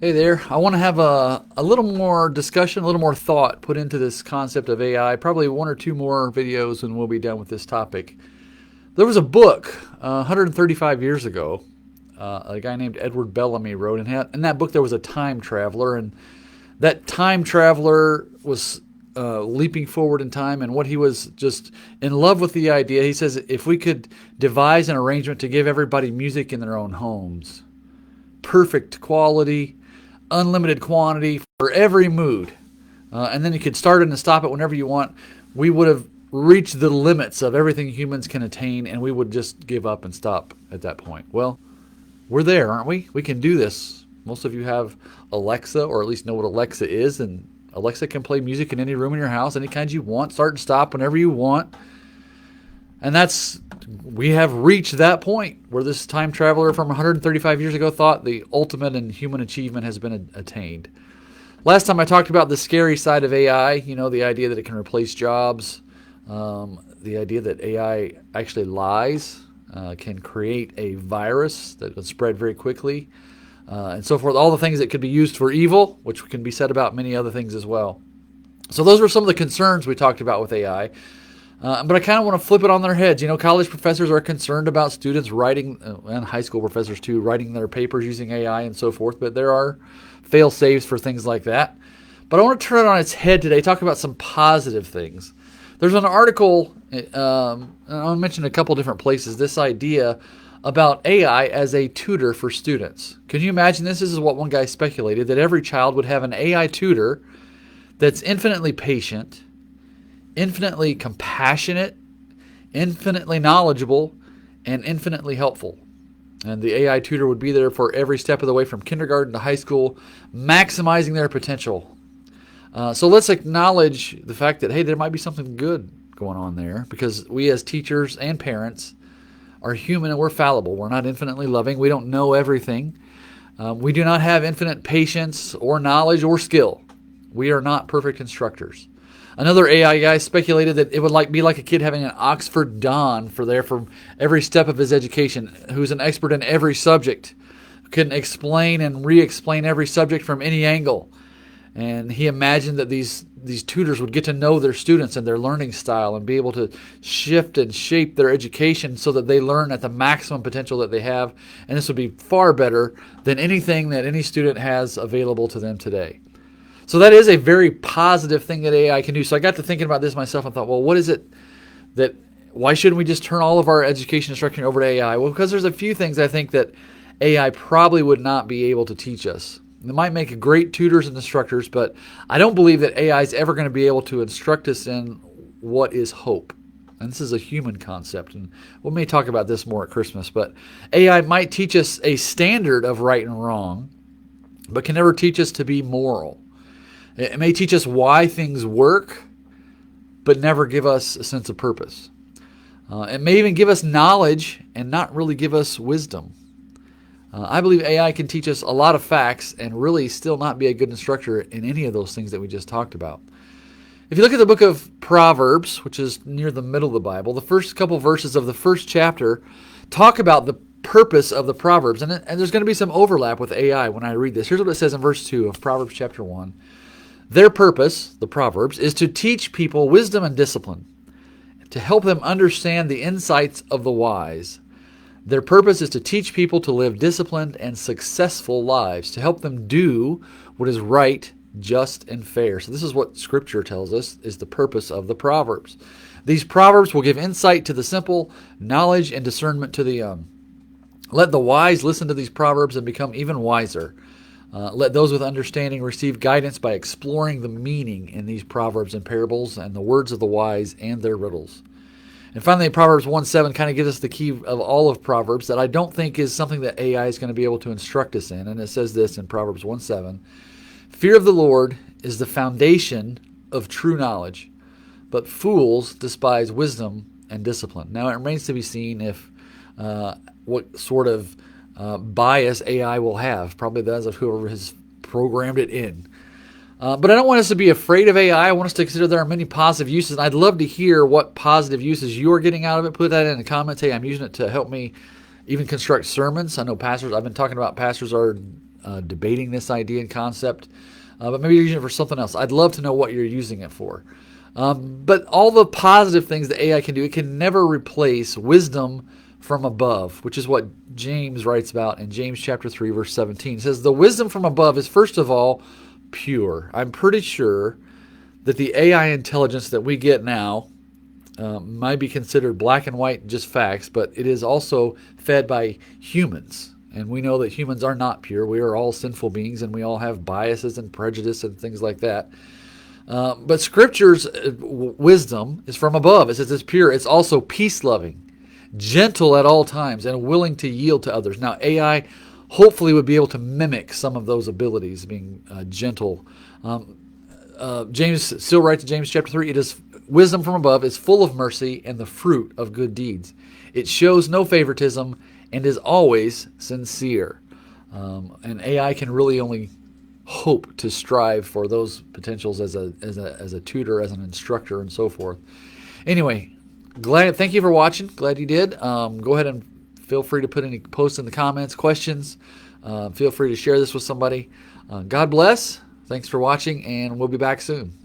Hey there. I want to have a little more discussion, a little more thought put into this concept of AI. Probably one or two more videos and we'll be done with this topic. There was a book 135 years ago, a guy named Edward Bellamy wrote, and in that book there was a time traveler, and that time traveler was leaping forward in time, and what he was just in love with the idea. He says if we could devise an arrangement to give everybody music in their own homes, perfect quality, unlimited quantity for every mood. And then you could start it and stop it whenever you want. We would have reached the limits of everything humans can attain, and we would just give up and stop at that point. Well, we're there, aren't we? We can do this. Most of you have Alexa, or at least know what Alexa is, and Alexa can play music in any room in your house, any kind you want, start and stop whenever you want. And we have reached that point where this time traveler from 135 years ago thought the ultimate in human achievement has been attained. Last time I talked about the scary side of AI, the idea that it can replace jobs, the idea that AI actually lies, can create a virus that will spread very quickly, and so forth. All the things that could be used for evil, which can be said about many other things as well. So those were some of the concerns we talked about with AI. But I kind of want to flip it on their heads. College professors are concerned about students writing, and high school professors too, writing their papers using AI and so forth. But there are fail-safes for things like that. But I want to turn it on its head today, talk about some positive things. There's an article, and I'll mention a couple different places, this idea about AI as a tutor for students. Can you imagine this? This is what one guy speculated, that every child would have an AI tutor that's infinitely patient, infinitely compassionate, infinitely knowledgeable, and infinitely helpful. And the AI tutor would be there for every step of the way from kindergarten to high school, maximizing their potential. So let's acknowledge the fact that, hey, there might be something good going on there, because we as teachers and parents are human and we're fallible. We're not infinitely loving. We don't know everything. We do not have infinite patience or knowledge or skill. We are not perfect instructors. Another AI guy speculated that it would be like a kid having an Oxford Don for every step of his education, who's an expert in every subject, can explain and re-explain every subject from any angle. And he imagined that these tutors would get to know their students and their learning style and be able to shift and shape their education so that they learn at the maximum potential that they have. And this would be far better than anything that any student has available to them today. So that is a very positive thing that AI can do. So I got to thinking about this myself and thought, well, what is it why shouldn't we just turn all of our education instruction over to AI? Well, because there's a few things I think that AI probably would not be able to teach us. They might make great tutors and instructors, but I don't believe that AI is ever going to be able to instruct us in what is hope. And this is a human concept, and we may talk about this more at Christmas, but AI might teach us a standard of right and wrong, but can never teach us to be moral. It may teach us why things work, but never give us a sense of purpose. It may even give us knowledge and not really give us wisdom. I believe AI can teach us a lot of facts and really still not be a good instructor in any of those things that we just talked about. If you look at the book of Proverbs, which is near the middle of the Bible, the first couple verses of the first chapter talk about the purpose of the Proverbs. And there's going to be some overlap with AI when I read this. Here's what it says in verse 2 of Proverbs chapter 1. Their purpose, the Proverbs, is to teach people wisdom and discipline, to help them understand the insights of the wise. Their purpose is to teach people to live disciplined and successful lives, to help them do what is right, just, and fair. So this is what Scripture tells us is the purpose of the Proverbs. These Proverbs will give insight to the simple, knowledge and discernment to the young. Let the wise listen to these Proverbs and become even wiser. Let those with understanding receive guidance by exploring the meaning in these proverbs and parables and the words of the wise and their riddles. And finally, Proverbs 1:7 kind of gives us the key of all of Proverbs that I don't think is something that AI is going to be able to instruct us in. And it says this in Proverbs 1:7, fear of the Lord is the foundation of true knowledge, but fools despise wisdom and discipline. Now, it remains to be seen if what sort of bias AI will have. Probably that of whoever has programmed it in. But I don't want us to be afraid of AI. I want us to consider there are many positive uses. And I'd love to hear what positive uses you're getting out of it. Put that in the comments. Hey, I'm using it to help me even construct sermons. I know pastors, I've been talking about pastors are debating this idea and concept, but maybe you're using it for something else. I'd love to know what you're using it for. But all the positive things that AI can do, it can never replace wisdom from above, which is what James writes about in James chapter 3, verse 17. It says, the wisdom from above is first of all pure. I'm pretty sure that the AI intelligence that we get now might be considered black and white, just facts, but it is also fed by humans. And we know that humans are not pure. We are all sinful beings, and we all have biases and prejudice and things like that. But Scripture's wisdom is from above. It says it's pure. It's also peace-loving, gentle at all times, and willing to yield to others. Now, AI hopefully would be able to mimic some of those abilities, being gentle. James still writes in James chapter 3, it is wisdom from above is full of mercy and the fruit of good deeds. It shows no favoritism and is always sincere. And AI can really only hope to strive for those potentials as a tutor, as an instructor, and so forth. Anyway, thank you for watching. Glad you did. Go ahead and feel free to put any posts in the comments, questions. Feel free to share this with somebody. God bless. Thanks for watching, and we'll be back soon.